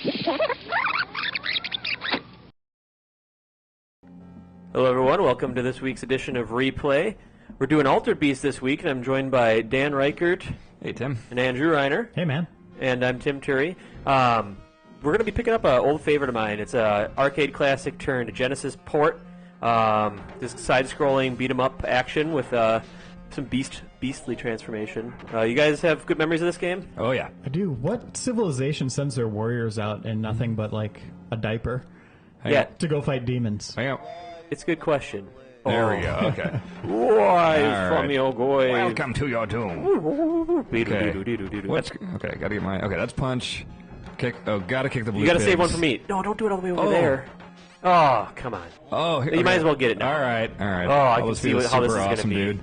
Hello everyone, welcome to this week's edition of Replay. We're doing Altered Beast this week, and I'm joined by Dan Ryckert. Hey, Tim. And Andrew Reiner. Hey, man. And I'm Tim Turi. We're going to be picking up an old favorite of mine. It's a arcade classic turned Genesis port. This side-scrolling beat-em-up action with some beastly transformation. You guys have good memories of this game? Oh, yeah. I do. What civilization sends their warriors out in nothing but, like, a diaper? Yeah. To go fight demons. Hang on. It's a good question. There we go. Okay. Why from your goy? Welcome to your doom. Okay, gotta get my... Okay, that's punch. Kick. Oh, gotta kick the blue You gotta pigs. save one for me. No, don't do it all the way over there. Oh, come on. Oh, here, You might as well get it now. All right. Oh, I can see how this is awesome, gonna be.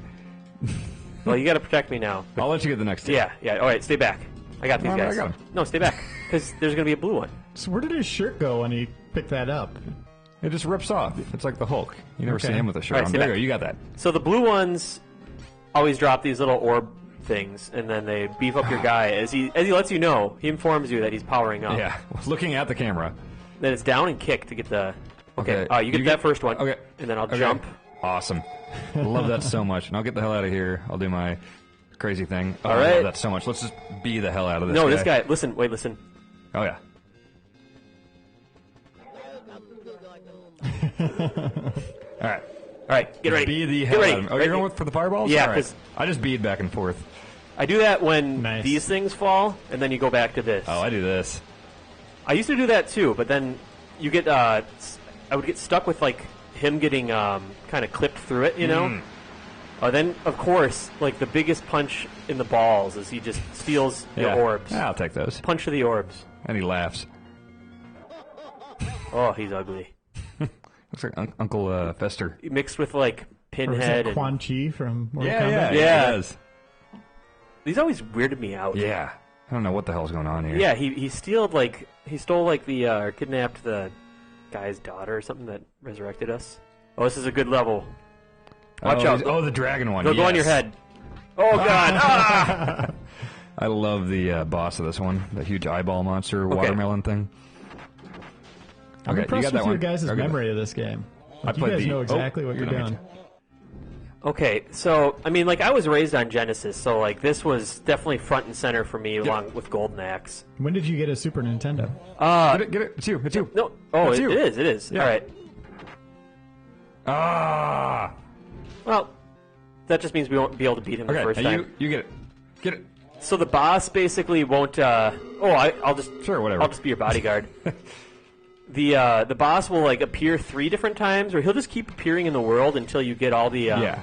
Dude. Well, you gotta protect me now. I'll let you get the next two. Yeah. All right, stay back. I got these No, guys. I got 'em. No, stay back, because there's gonna be a blue one. So where did his shirt go when he picked that up? It just rips off. It's like the Hulk. You never see Okay. him with a shirt All right, on. stay There you back. go. You got that. So the blue ones always drop these little orb things, and then they beef up your guy as he lets you know. He informs you that he's powering up. Yeah. Looking at the camera. Then it's down and kick to get the. Okay. Okay. You get that first one. Okay. And then I'll Okay. jump. Awesome. Love that so much. And I'll get the hell out of here. I'll do my crazy thing. Oh, All I right. love that so much. Let's just be the hell out of this No, guy. this guy. Listen. Wait. Listen. Oh, yeah. All right. All right. Get ready. Be the Get hell ready. out of him. Oh, you're going for the fireballs? Yeah, All right. 'cause- I just bead back and forth. I do that when Nice. these things fall, and then you go back to this. Oh, I do this. I used to do that too, but then you get. I would get stuck with like him getting kind of clipped through it, you know. Then of course, like the biggest punch in the balls is he just steals Yeah. your orbs. Yeah, I'll take those. Punch to the orbs. And he laughs. Oh, he's ugly. Looks like Uncle Fester. Mixed with like Or was Pinhead. that And Quan Chi from Mortal Yeah, Kombat? Yeah. He does. these always weirded me out. Yeah. I don't know what the hell's going on here. Yeah, he stole like the or kidnapped the guy's daughter or something that resurrected us. Oh, this is a good level. Watch out! Oh, the dragon one. They'll go on your Yes. head. Oh god! Ah! I love the boss of this one. The huge eyeball monster watermelon thing. I'm Okay, impressed you got with that your one. guys' Okay. memory of this game. Like, you played guys the- know exactly what you're I don't doing. Okay, so I mean, like I was raised on Genesis, so like this was definitely front and center for me, along with Golden Axe. When did you get a Super Nintendo? Get it. It's you. It's you. No, oh, It's it you. is. Yeah. All right. Ah. Well, that just means we won't be able to beat him the Okay, first and time. you get it. Get it. So the boss basically won't. I'll just Sure, whatever. I'll just be your bodyguard. The boss will like appear 3 different times, or he'll just keep appearing in the world until you get all the Yeah.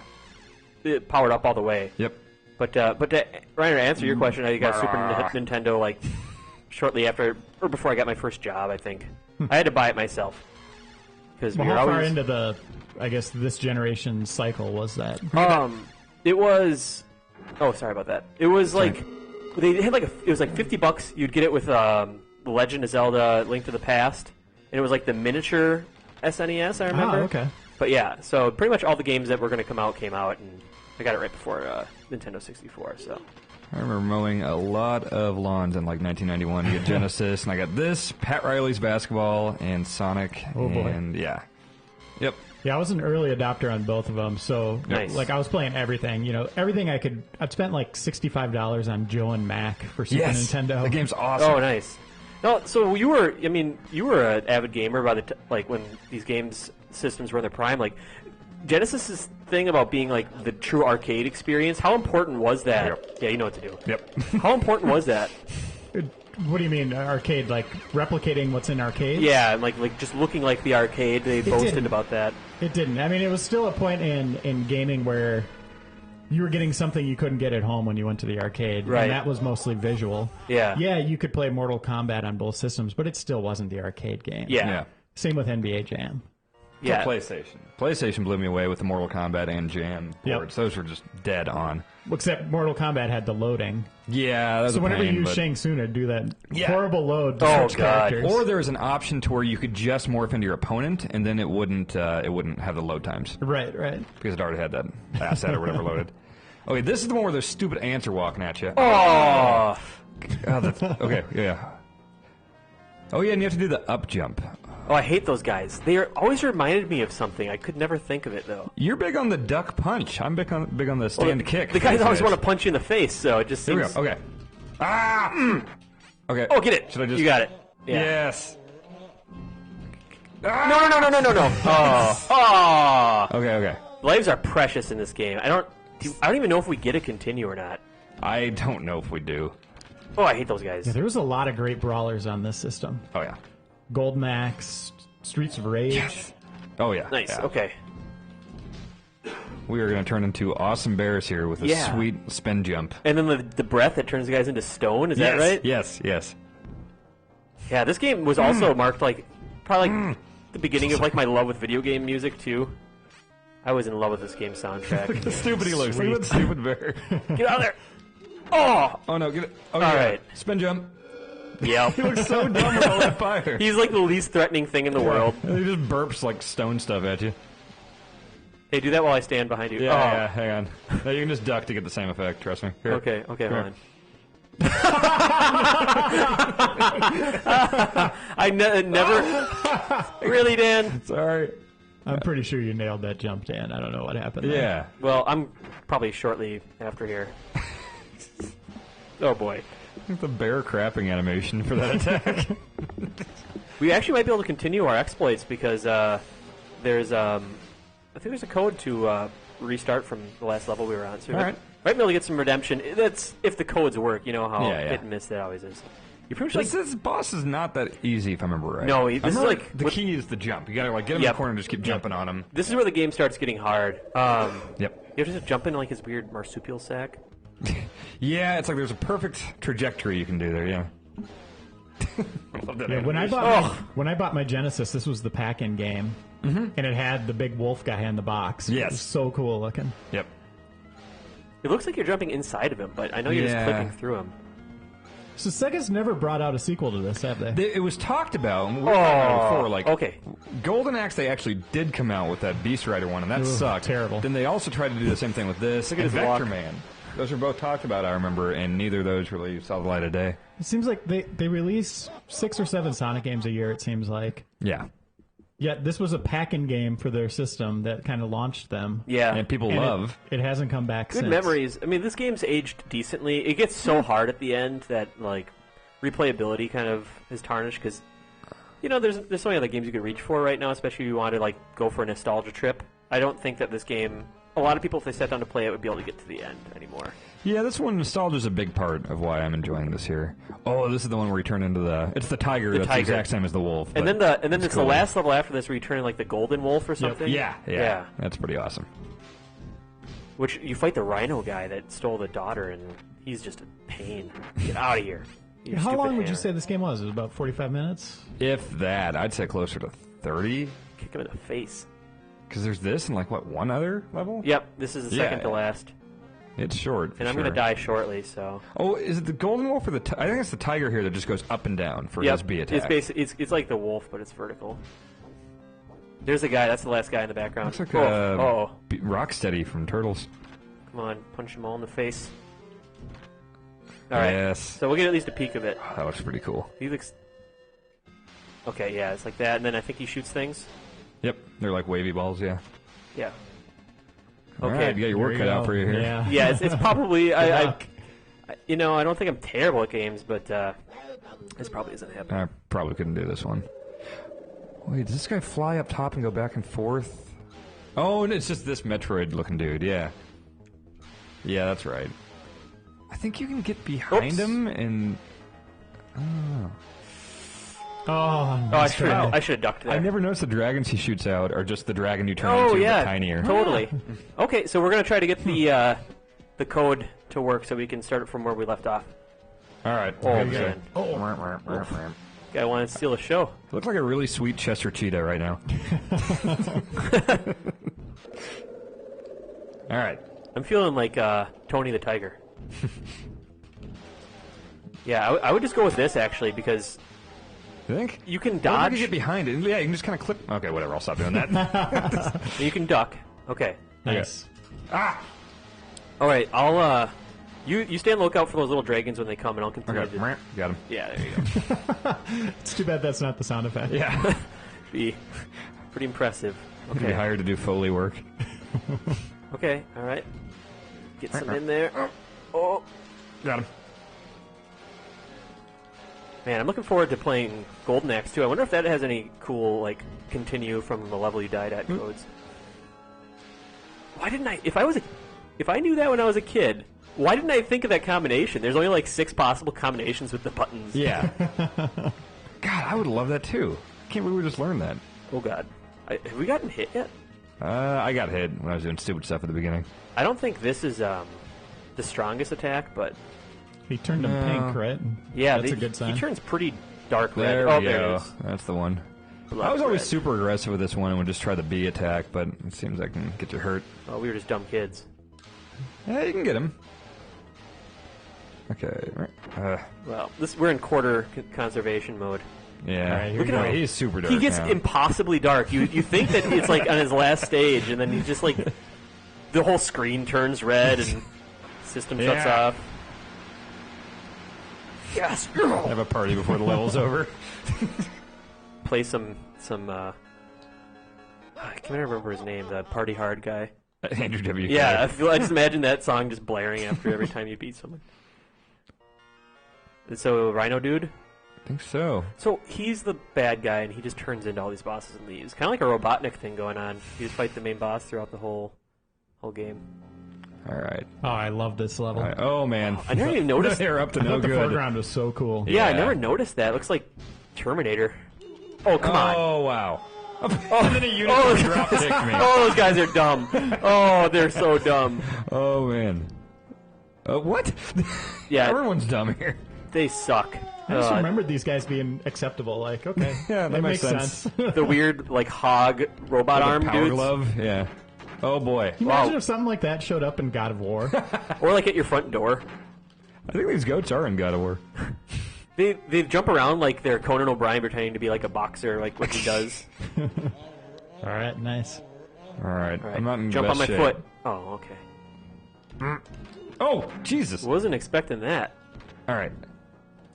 powered up all the way. Yep. But to Reiner, to answer your question, I got a Super Nintendo like shortly after or before I got my first job. I think I had to buy it myself because Well, we were how far always into the, I guess, this generation cycle was that? It was. Oh, sorry about that. It was like they had it was like $50. You'd get it with The Legend of Zelda: Link to the Past, and it was like the miniature SNES. I remember. Oh, okay. But yeah, so pretty much all the games that were going to come out came out, and I got it right before Nintendo 64. So I remember mowing a lot of lawns in like 1991. You get Genesis, and I got this, Pat Riley's basketball, and Sonic. Oh, boy. And yeah. Yep. Yeah, I was an early adopter on both of them, so Nice. like I was playing everything. You know, everything I could. I'd spent like $65 on Joe and Mac for Super Nintendo. The game's awesome. oh, nice. No, so you were an avid gamer by the like when these games systems were in their prime. Like Genesis's thing about being like the true arcade experience. How important was that? Yep. Yeah, you know what to do. Yep. How important was that? What do you mean arcade? Like replicating what's in arcade? Yeah, and like just looking like the arcade. They boasted didn't. about that. It didn't. I mean, it was still a point in gaming where you were getting something you couldn't get at home when you went to the arcade. Right. And that was mostly visual. Yeah. Yeah, you could play Mortal Kombat on both systems, but it still wasn't the arcade game. Yeah. Yeah. Same with NBA Jam. Yeah. PlayStation. PlayStation blew me away with the Mortal Kombat and Jam Yep. boards. Those were just dead on. Except Mortal Kombat had the loading. Yeah, that's So a whenever pain, you use but- Shang Tsung, it'd do that Yeah. horrible load to Oh, switch God. characters. Or there was an option to where you could just morph into your opponent, and then it wouldn't have the load times Right. because it already had that asset or whatever loaded. Okay, this is the one where those stupid ants are walking at you. Oh. Okay, yeah. Oh, yeah, and you have to do the up jump. Oh, I hate those guys. They always reminded me of something. I could never think of it, though. You're big on the duck punch. I'm big on the stand kick. The guys always want to punch you in the face, so it just Here seems... we go. Okay. Ah! Okay. Oh, get it. Should I just... You got it. Yeah. Yes. No. Oh. Okay. Lives are precious in this game. I don't even know if we get a continue or not. I don't know if we do. Oh, I hate those guys. Yeah, there was a lot of great brawlers on this system. Oh, yeah. Gold Max, Streets of Rage. Yes. Oh, yeah. Nice. Yeah. Okay. We are going to turn into awesome bears here with a sweet spin jump. And then the breath that turns the guys into stone. Is that right? Yes. Yeah. This game was also marked probably the beginning of my love with video game music too. I was in love with this game soundtrack. Look at the stupid he looks. Look at the stupid bear. Get out of there! Oh! Oh, no. Get it. Oh, All right. Spin jump. Yep. He looks so dumb with all that fire. He's like the least threatening thing in the world. And he just burps like stone stuff at you. Hey, do that while I stand behind you. Yeah, hang on. No, you can just duck to get the same effect, trust me. Here. Okay, hold on. I never... Really, Dan? Sorry. I'm pretty sure you nailed that jump, Dan. I don't know what happened there. Yeah. Well, I'm probably shortly after here. Oh, boy. The bear crapping animation for that attack. We actually might be able to continue our exploits because there's I think there's a code to restart from the last level we were on. So we might be able to get some redemption. That's if the codes work. You know how hit and miss that always is. You pretty much this boss is not that easy, if I remember right. No, this is like the key is the jump. You gotta get him in the corner and just keep jumping on him. This is where the game starts getting hard. Yep. You have to just jump into his weird marsupial sack. Yeah, it's like there's a perfect trajectory you can do there. Yeah. I love that When I bought my Genesis, this was the pack-in game, and it had the big wolf guy in the box. Yes. It was so cool looking. Yep. It looks like you're jumping inside of him, but I know you're just clicking through him. So Sega's never brought out a sequel to this, have they? It was talked about. And we were talking about it before. Okay. Golden Axe, they actually did come out with that Beast Rider one, and that sucked. Terrible. Then they also tried to do the same thing with this. Look at and his Vector walk. Man. Those were both talked about, I remember, and neither of those really saw the light of day. It seems like they release 6 or 7 Sonic games a year, it seems like. Yeah. Yet this was a pack-in game for their system that kind of launched them. Yeah. And people love. It hasn't come back Good since. memories. I mean, this game's aged decently. It gets so hard at the end that, replayability kind of is tarnished because, there's so many other games you could reach for right now, especially if you want to, go for a nostalgia trip. I don't think that this game... A lot of people, if they sat down to play it, would be able to get to the end anymore. Yeah, this one, nostalgia is a big part of why I'm enjoying this here. Oh, this is the one where you turn into the... It's the tiger. That's the exact same as the wolf. And then it's the last level after this where you turn like the golden wolf or something. Yeah. That's pretty awesome. Which, you fight the rhino guy that stole the daughter, and he's just a pain. Get out of here. How long would you say this game was? It was about 45 minutes? If that, I'd say closer to 30. Kick him in the face. Because there's this and, one other level? Yep, this is the second to last. It's short, and I'm going to die shortly, so... Oh, is it the golden wolf or the... I think it's the tiger here that just goes up and down for his B attack. It's like the wolf, but it's vertical. There's a guy. That's the last guy in the background. Looks like Rocksteady from Turtles. Come on, punch them all in the face. All right. Yes. So we'll get at least a peek of it. That looks pretty cool. He looks... Okay, yeah, it's like that, and then I think he shoots things. Yep, they're like wavy balls, yeah. Yeah. Okay, all right, you got your work cut out for you here. Yeah, it's probably... I don't think I'm terrible at games, but this probably isn't happening. I probably couldn't do this one. Wait, does this guy fly up top and go back and forth? Oh, and it's just this Metroid-looking dude, yeah. Yeah, that's right. I think you can get behind him and... I should have ducked there. I never noticed the dragons he shoots out are just the dragon you turn into, but tinier. Totally. Okay, so we're going to try to get the code to work so we can start it from where we left off. All right. Oh, man. Guy wanted to steal the show. Looks like a really sweet Chester cheetah right now. All right. I'm feeling like Tony the Tiger. Yeah, I would just go with this, actually, because... You think? You can Well, dodge. you can get behind it. Yeah, you can just kind of clip... Okay, whatever. I'll stop doing that. You can duck. Okay. Nice. Ah! All right, I'll You stay on the lookout for those little dragons when they come, and I'll continue Okay, to... got him. Yeah, there you go. It's too bad that's not the sound effect. Yeah. Be pretty impressive. Could be Okay. hired to do Foley work. Okay, all right. Get some in there. Oh, Got him. man, I'm looking forward to playing Golden Axe too. I wonder if that has any cool like continue from the level you died at codes. Why didn't I? If I knew that when I was a kid, why didn't I think of that combination? There's only like 6 possible combinations with the buttons. Yeah. God, I would love that too. I can't believe we just learned that. Oh God, have we gotten hit yet? I got hit when I was doing stupid stuff at the beginning. I don't think this is the strongest attack, but He turned him pink, right? yeah, That's a good sign. He turns pretty dark red. There Oh, we there go. it is. That's the one. Blood I was always red. super aggressive with this one and would just try the B attack, but it seems I can get you hurt. Oh, we were just dumb kids. Yeah, you can get him. Okay. Well, we're in quarter conservation mode. Yeah. All right, here Look we at go. him. He's super dark He gets now. impossibly dark. You think that it's like on his last stage, and then he just like the whole screen turns red and system shuts Yeah. off. Yes. Have a party before the level's over. Play some. I can't remember his name. The party hard guy. Andrew W. Yeah, I just imagine that song just blaring after every time you beat someone. And so Rhino dude. I think so. So he's the bad guy, and he just turns into all these bosses and leaves. Kind of like a Robotnik thing going on. You just fight the main boss throughout the whole game. All right. Oh, I love this level. All right. Oh, man. I never even noticed. They're up to I no thought the good. foreground was so cool. Yeah, I Yeah. never noticed that. It looks like Terminator. Oh, come on. Oh, wow. And then a unicorn drop kicked me. Oh, those guys are dumb. Oh, they're so dumb. Oh, man. What? Yeah, Everyone's dumb here. they suck. I just remembered these guys being acceptable. Like, okay, Yeah, that it makes makes sense. The weird, like, hog robot arm Power dudes. glove? Yeah. Oh, boy. Imagine Wow. if something like that showed up in God of War. Or, like, at your front door. I think these goats are in God of War. They jump around like they're Conan O'Brien pretending to be like a boxer, like what he does. All right, nice. All right. All right, I'm not in jump best on my shape. foot. Oh, okay. Oh, Jesus. Wasn't expecting that. All right.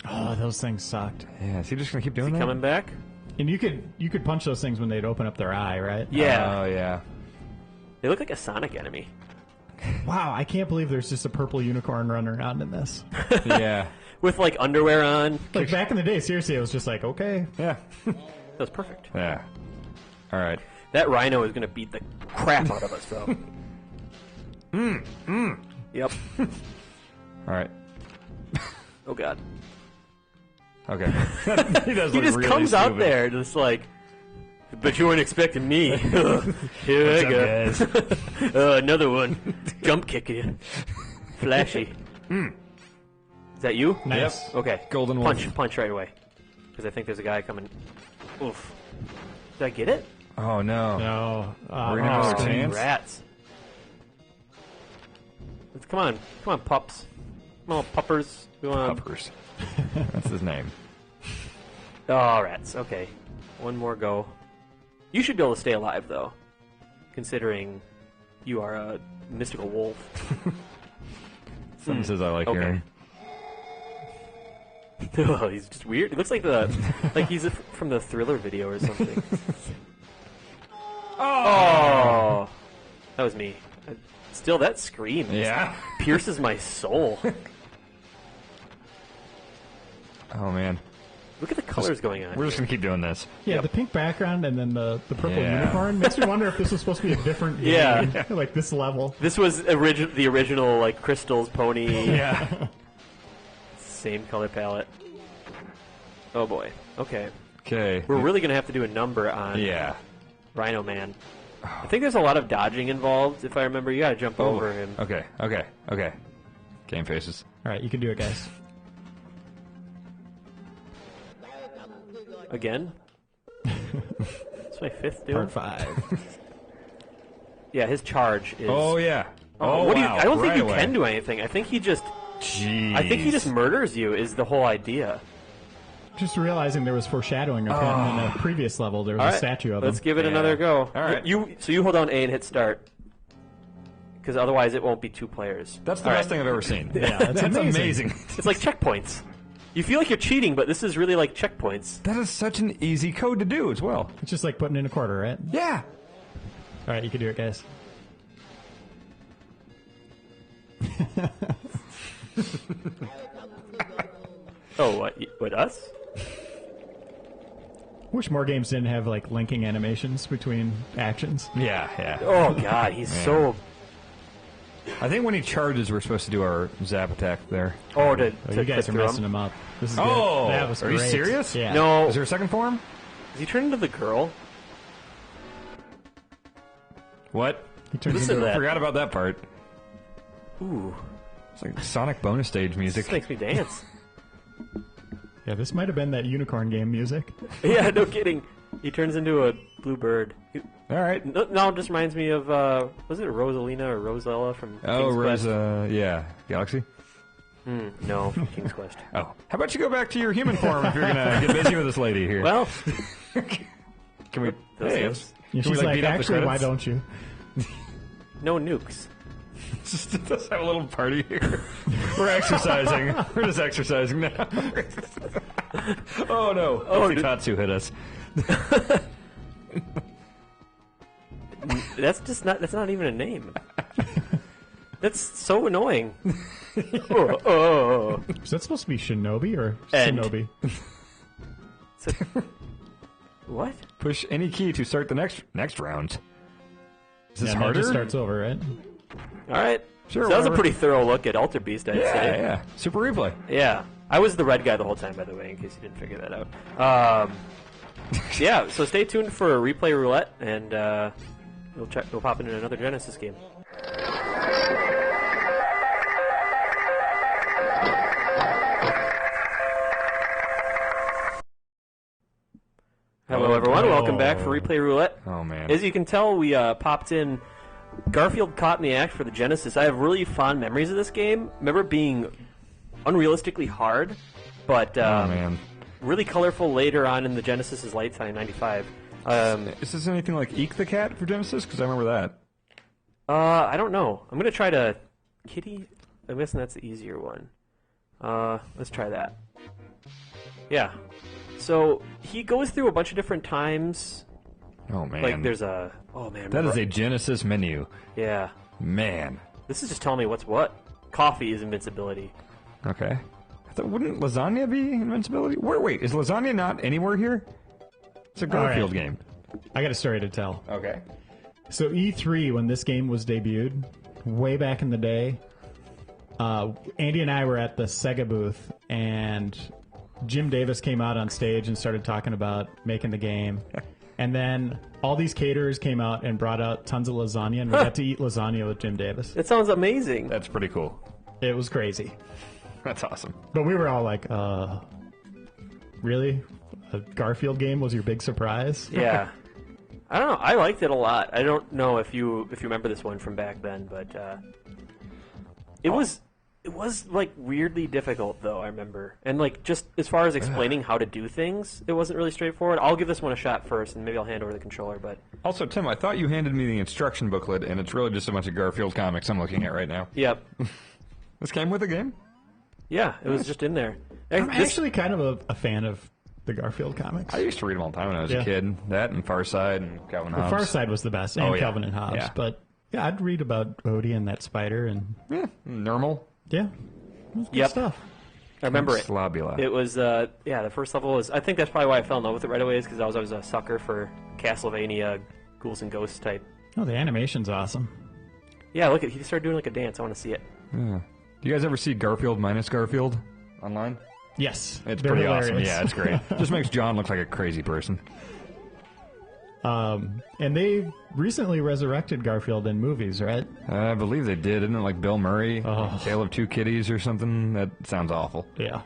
Oh, those things sucked. Yeah, is he just going to keep doing Is he that? coming back? And you could punch those things when they'd open up their eye, right? Yeah. Oh, yeah. They look like a Sonic enemy. Wow, I can't believe there's just a purple unicorn running around in this. Yeah. With like underwear on. Like back in the day, seriously, it was just like, okay. Yeah. That was perfect. Yeah. All right. That rhino is going to beat the crap out of us, though. Yep. All right. Oh, God. Okay. He does He look just really comes out stupid. there just like, but you weren't expecting me. Here I go. What's up, guys? Another one. Jump kick you. Flashy. Is that you? Nice. Yep. Okay. Golden wolf. Punch right away. Because I think there's a guy coming. Oof. Did I get it? Oh, no. No. We're gonna have no. our chance? Rats. Come on, pups. Come on, puppers. Go on. Puppers. That's his name. Oh, rats. Okay. One more go. You should be able to stay alive, though, considering you are a mystical wolf. Something says I like Okay. hearing. Oh, he's just weird. It looks like he's from the Thriller video or something. Oh, that was me. Still, that scream Yeah. pierces my soul. Oh, man. Look at the colors going on. We're just going to keep doing this. Yeah, the pink background and then the purple Yeah. unicorn makes me wonder if this was supposed to be a different game. Yeah. Like this level. This was the original, like, Crystal's pony. Yeah. Same color palette. Oh, boy. Okay. Okay. We're really going to have to do a number on Yeah. Rhino Man. I think there's a lot of dodging involved, if I remember. You got to jump over him. Okay. Game faces. All right, you can do it, guys. Again? That's my fifth doing. Part 5. Yeah, his charge is... Oh, yeah. Oh, what do you, wow. I don't think Right you away. can do anything. I think he just... Jeez. I think he just murders you is the whole idea. Just realizing there was foreshadowing of him in a previous level. There was All a right, statue of let's him. give it Yeah. another go. All right. So you hold down A and hit start. because otherwise it won't be 2 players. That's the best thing I've ever seen. Yeah, that's amazing. It's like checkpoints. You feel like you're cheating, but this is really like checkpoints. That is such an easy code to do as well. It's just like putting in a quarter, right? Yeah. All right, you can do it, guys. Oh, what, us? Wish more games didn't have like linking animations between actions. Yeah, yeah. Oh, God, he's so... I think when he charges, we're supposed to do our zap attack there. Oh, to You guys are clip through messing him? him up. This is Oh, good. That was are great. you serious? Yeah. No. Is there a second form? Does he turn into the girl? What? He turns Listen into to that. Forgot about that part. Ooh, It's like Sonic bonus stage music. this makes me dance. Yeah, this might have been that unicorn game music. Yeah, no kidding. He turns into a blue bird. All right. No, it just reminds me of, was it Rosalina or Rosella from Oh, King's Quest? yeah. Galaxy? No, from King's Quest. Oh. How about you go back to your human form if you're going to get busy with this lady here? Well, Can we... those Hey, hips. And Can we, she's like, beat up the actually, why credits? don't you? No nukes. Let's have a little party here. We're exercising. We're just exercising now. Oh, no. Oh, Tatsu hit us. That's not even a name. That's so annoying. oh. Is that supposed to be Shinobi or End. Shinobi? What? Push any key to start the next round. Is this Yeah, and then it harder? just starts over, right? All right. Sure, So that was a whatever. pretty thorough look at Alter Beast, I'd Yeah, say. yeah. Super replay. Yeah. I was the red guy the whole time, by the way, in case you didn't figure that out. Yeah, so stay tuned for Replay Roulette, and we'll pop into another Genesis game. Hello, everyone. Welcome back for Replay Roulette. Oh, man. As you can tell, we popped in Garfield Caught in the Act for the Genesis. I have really fond memories of this game. Remember it being unrealistically hard, but Oh, man. really colorful later on in the Genesis's lifetime in '95. Is this anything like Eek the Cat for Genesis? Because I remember that. I don't know. I'm gonna try to Kitty. I'm guessing that's the easier one. Let's try that. Yeah. So he goes through a bunch of different times. Oh, man. Like there's a that remember- is a Genesis menu. yeah. Man. This is just telling me what's what. Coffee is invincibility. Okay. Wouldn't lasagna be invincibility? Wait, is lasagna not anywhere here? It's a Garfield right. game. I got a story to tell. Okay. So E3, when this game was debuted, way back in the day, Andy and I were at the Sega booth, and Jim Davis came out on stage and started talking about making the game. And then all these caterers came out and brought out tons of lasagna, and we got to eat lasagna with Jim Davis. That sounds amazing. That's pretty cool. It was crazy. That's awesome. But we were all like, really? A Garfield game was your big surprise? Yeah. I don't know. I liked it a lot. I don't know if you remember this one from back then, but it was like weirdly difficult though. I remember, and like just as far as explaining how to do things, it wasn't really straightforward. I'll give this one a shot first, and maybe I'll hand over the controller. But Also, Tim, I thought you handed me the instruction booklet, and it's really just a bunch of Garfield comics I'm looking at right now. yep, This came with a game? yeah, it was just in there. I'm This- actually kind of a fan of the Garfield comics. I used to read them all the time when I was Yeah. a kid. That and Far Side and Calvin Hobbes. Far Side was the best, and Oh, yeah. Oh, Calvin and Hobbes. Yeah. But yeah, I'd read about Odie and that spider, and Yeah, normal. yeah, it was good Yep. stuff. I remember it. Slobula. It was, the first level was, I think that's probably why I fell in love with it right away, is because I was always a sucker for Castlevania, Ghouls and Ghosts type. Oh, the animation's awesome. Yeah, look, he started doing like a dance. I want to see it. Yeah. Do you guys ever see Garfield minus Garfield online? Yes, It's they're pretty hilarious. awesome. Yeah, it's great. Just makes John look like a crazy person. And they recently resurrected Garfield in movies, right? I believe they did. Isn't it like Bill Murray? Oh. Tale of Two Kitties or something? That sounds awful. Yeah.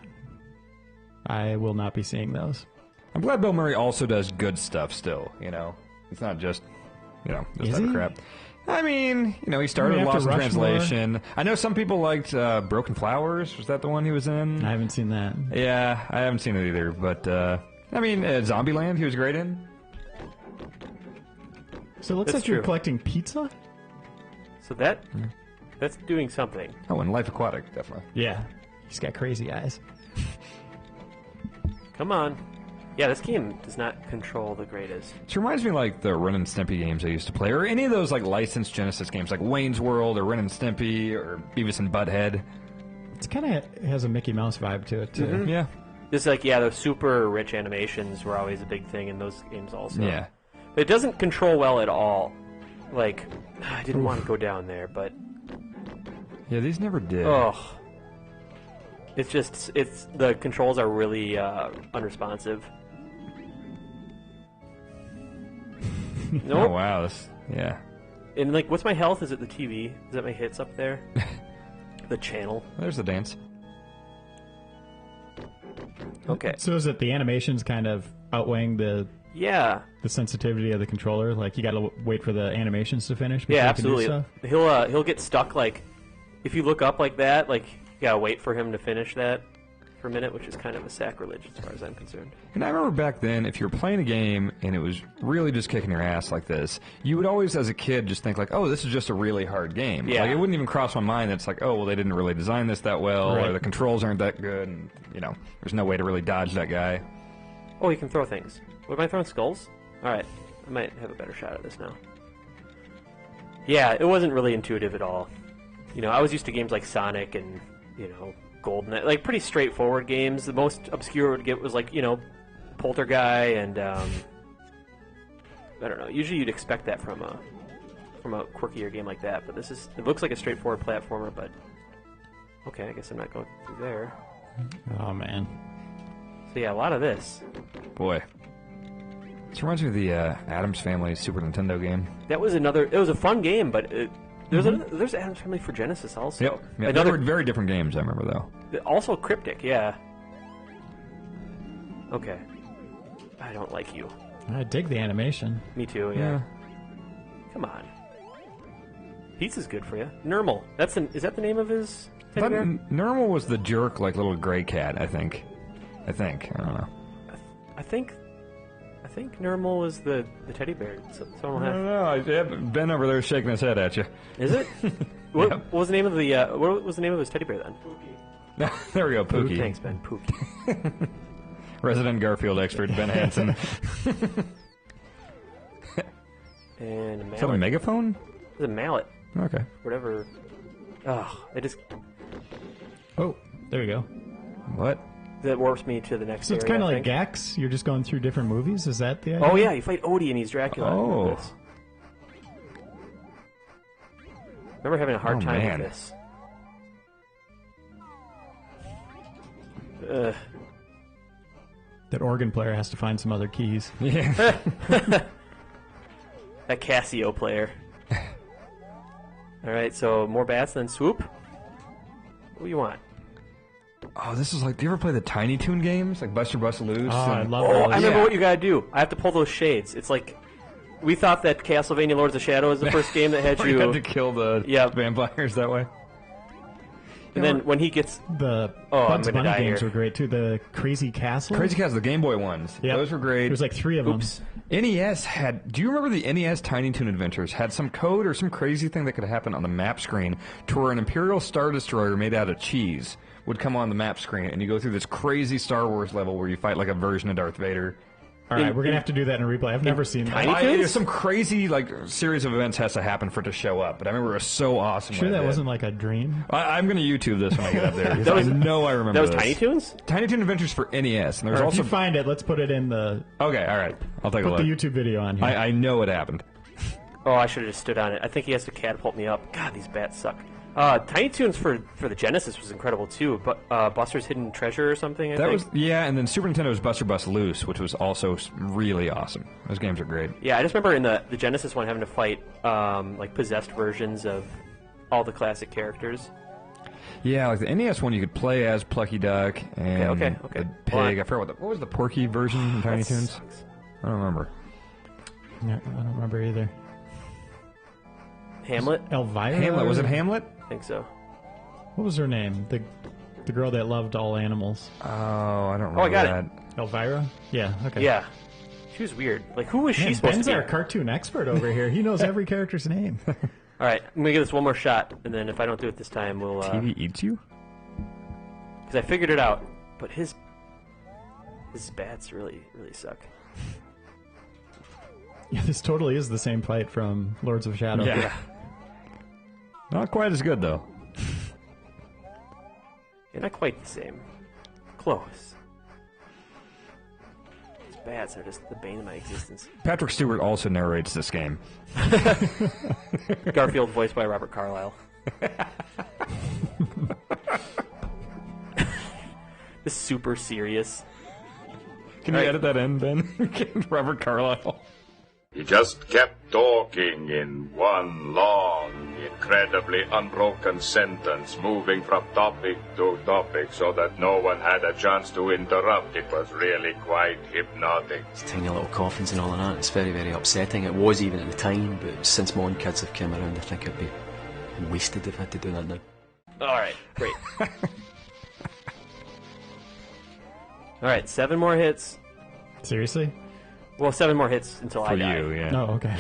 I will not be seeing those. I'm glad Bill Murray also does good stuff still, you know? It's not just, this Is type of he? crap. I mean, he started after Lost in Rushmore? Translation. I know some people liked Broken Flowers. Was that the one he was in? I haven't seen that. Yeah, I haven't seen it either. But, Zombieland he was great in. So it looks That's like you're true. collecting pizza? So that's doing something. Oh, and Life Aquatic, definitely. Yeah. He's got crazy eyes. Come on. Yeah, this game does not control the greatest. It reminds me like the Ren and Stimpy games I used to play, or any of those like licensed Genesis games, like Wayne's World or Ren and Stimpy or Beavis and Butthead. It's kind of has a Mickey Mouse vibe to it too. Mm-hmm. Yeah. Just like, yeah, those super rich animations were always a big thing in those games also. Yeah. But it doesn't control well at all. Like, I didn't want to go down there, but... Yeah, these never did. Oh. It's just, the controls are really unresponsive. Oh, Nope. wow. Yeah. And, like, what's my health? Is it the TV? Is that my hits up there? The channel? There's the dance. Okay. So is it the animations kind of outweighing the Yeah. sensitivity of the controller? Like, you gotta wait for the animations to finish before Yeah, you can do absolutely. stuff? He'll get stuck, like, if you look up like that, like, you gotta wait for him to finish that for a minute, which is kind of a sacrilege as far as I'm concerned. And I remember back then, if you were playing a game and it was really just kicking your ass like this, you would always, as a kid, just think like, oh, this is just a really hard game. Yeah. Like, it wouldn't even cross my mind that it's like, oh, well, they didn't really design this that well, Right. or the controls aren't that good, and, there's no way to really dodge that guy. Oh, you can throw things. What am I throwing? Skulls? Alright, I might have a better shot at this now. Yeah, it wasn't really intuitive at all. I was used to games like Sonic and, Golden, like pretty straightforward games. The most obscure I would get was like, Poltergeist and, I don't know, usually you'd expect that from a quirkier game like that, but it looks like a straightforward platformer, but okay, I guess I'm not going through there. Oh, man. So yeah, a lot of this. Boy. This reminds me of the Addams Family Super Nintendo game. That was it was a fun game, but there's Addams Family for Genesis also. Yep. Yeah, Another, they were very different games, I remember, though. also cryptic, yeah. Okay. I don't like you. I dig the animation. Me too, yeah. Come on. Pizza's good for you. Nermal. Is that the name of his I teddy thought bear? Nermal was the jerk, like, little gray cat, I think. I don't know. I think Nermal is the teddy bear. So someone will I have. don't know. Ben over there shaking his head at you. Is it? What, Yep. what was the name of what was the name of his teddy bear then? There we go, Pookie. Thanks, Ben. Pookie. Resident Garfield expert, Ben Hansen. And a mallet. Is that a megaphone? It's a mallet. Okay. Whatever. Ugh. Oh, there you go. What? That warps me to the next So it's area, kind of I like think. Gex. You're just going through different movies. Is that the idea? Oh yeah, you fight Odie and he's Dracula. I remember Oh. this. Remember having a hard Oh, time man. with this. Ugh. That organ player has to find some other keys. Yeah. That Casio player. Alright, so more bats than swoop? What do you want? Oh, this is like, do you ever play the Tiny Toon games? Like Buster Bust Loose? Oh, I and- love Oh, those. I remember Yeah. what you gotta do. I have to pull those shades. It's like, we thought that Castlevania Lords of Shadow was the first game that had Where you had to you... kill the Yep. vampires that way. And then when he gets... The Oh, I'm Bugs gonna Bunny die games here. were great too. The Crazy Castle. Crazy Cats, the Game Boy ones. Yep. Those were great. There's like 3 of them. Oops. NES had. Do you remember the NES Tiny Toon Adventures had some code or some crazy thing that could happen on the map screen to where an Imperial Star Destroyer made out of cheese would come on the map screen, and you go through this crazy Star Wars level where you fight like a version of Darth Vader. All right, In- we're gonna have to do that in a replay. I've never seen Tiny that. Toons? There's some crazy like series of events has to happen for it to show up, but I remember it was so awesome. Sure, when it that did. wasn't like a dream. I'm going to YouTube this when I get up there. 'Cause That was- I know I remember That was this. Tiny Toons? Tiny Toon Adventures for NES, and there's Or if also you find it, let's put it in the okay. All right, I'll take a put look. the YouTube video on here. I know it happened. Oh, I should have just stood on it. I think he has to catapult me up. God, these bats suck. Tiny Toons for the Genesis was incredible too. But Buster's Hidden Treasure or something. I That think. was and then Super Nintendo was Buster Bust Loose, which was also really awesome. Those games are great. Yeah, I just remember in the Genesis one having to fight like possessed versions of all the classic characters. Yeah, like the NES one, you could play as Plucky Duck and Okay. the Hold pig. on. I forgot what was the Porky version in Tiny That Toons. sucks. I don't remember. No, I don't remember either. Hamlet? Elvira. Hamlet, was it Hamlet? I think so. What was her name? The girl that loved all animals. Oh, I don't remember I got that. it. Elvira. Yeah. Okay. Yeah. She was weird. Like, who was she Man, supposed Ben's to be? our cartoon expert over here. He knows every character's name. All right, I'm gonna give this one more shot, and then if I don't do it this time, we'll. TV eats you? Because I figured it out, but his bats really suck. Yeah, this totally is the same fight from Lords of Shadow. Yeah. Not quite as good, though. Yeah, not quite the same. Close. These bats are just the bane of my existence. Patrick Stewart also narrates this game. Garfield, voiced by Robert Carlyle. This is super serious. Can you edit that in, Ben? Robert Carlyle. He just kept talking in one long, incredibly unbroken sentence, moving from topic to topic so that no one had a chance to interrupt. It was really quite hypnotic. It's tiny little coffins and all of that. It's very, very upsetting. It was even at the time, but since my own kids have come around, I think it'd be wasted if I had to do that now. Alright, great. Alright, 7 more hits. Seriously? Well, 7 more hits until I For die. you, yeah. Oh, okay.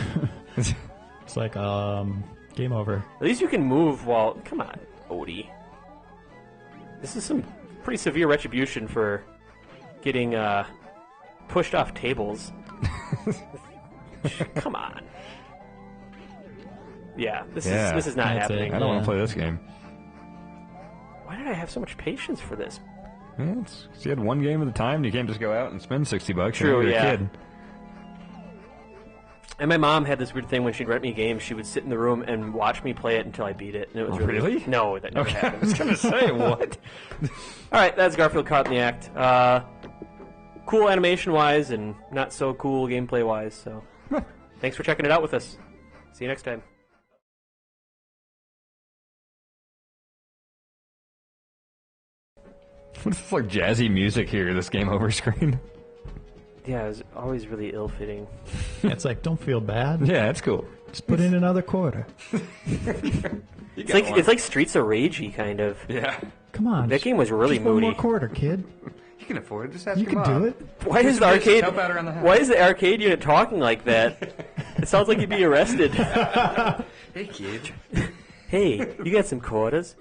It's like, game over. At least you can move while... Come on, Odie. This is some pretty severe retribution for getting pushed off tables. Come on. Yeah, this is not That's happening. it. I don't want Yeah. to play this game. Why did I have so much patience for this? Yeah, you had one game at a time. You can't just go out and spend $60. True, You're yeah. a kid. And my mom had this weird thing when she'd rent me a game. She would sit in the room and watch me play it until I beat it. And it was Really? No, that never I happened. was going to say, what? All right, that's Garfield caught in the act. Cool animation-wise and not so cool gameplay-wise. So, thanks for checking it out with us. See you next time. What is this, like, jazzy music here, this game over screen? Yeah, it was always really ill-fitting. It's like, don't feel bad. Yeah, it's cool. Just put in another quarter. It's like Streets of Ragey, kind of. Yeah. Come on. That game was really just one moody. more quarter, kid. You can afford it. Just ask You can do it. Why is the arcade? Help out around the house. Why is the arcade unit talking like that? It sounds like you'd be arrested. Hey, kid. Hey, you got some quarters?